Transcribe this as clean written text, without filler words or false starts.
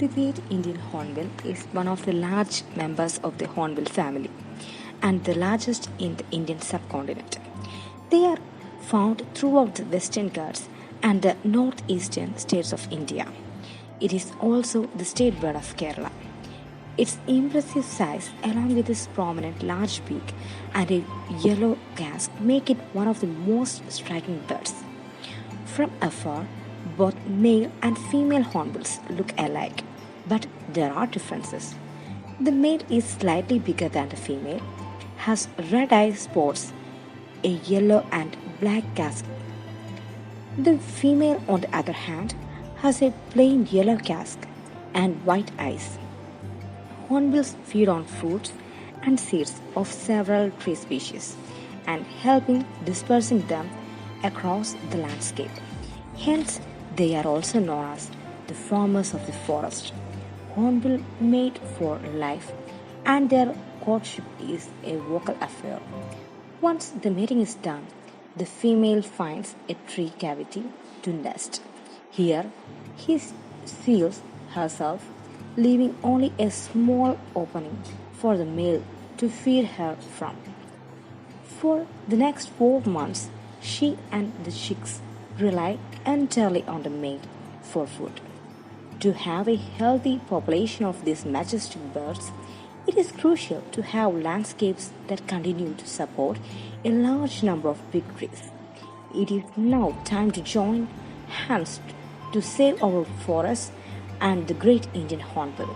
The great Indian hornbill is one of the large members of the hornbill family and the largest in the Indian subcontinent. They are found throughout the Western Ghats and the northeastern states of India. It is also the state bird of Kerala. Its impressive size, along with its prominent large beak and a yellow casque, make it one of the most striking birds. From afar, both male and female hornbills look alike, but there are differences. The male is slightly bigger than the female, has red eye spots, a yellow and black casque. The female, on the other hand, has a plain yellow casque and white eyes. Hornbills feed on fruits and seeds of several tree species and helping dispersing them across the landscape. Hence, they are also known as the farmers of the forest. Hornbill mate for life and their courtship is a vocal affair. Once the mating is done, the female finds a tree cavity to nest. Here, he seals herself, leaving only a small opening for the male to feed her from. For the next 4 months, she and the chicks rely entirely on the male for food. To have a healthy population of these majestic birds, it is crucial to have landscapes that continue to support a large number of big trees. It is now time to join hands to save our forests and the great Indian hornbill.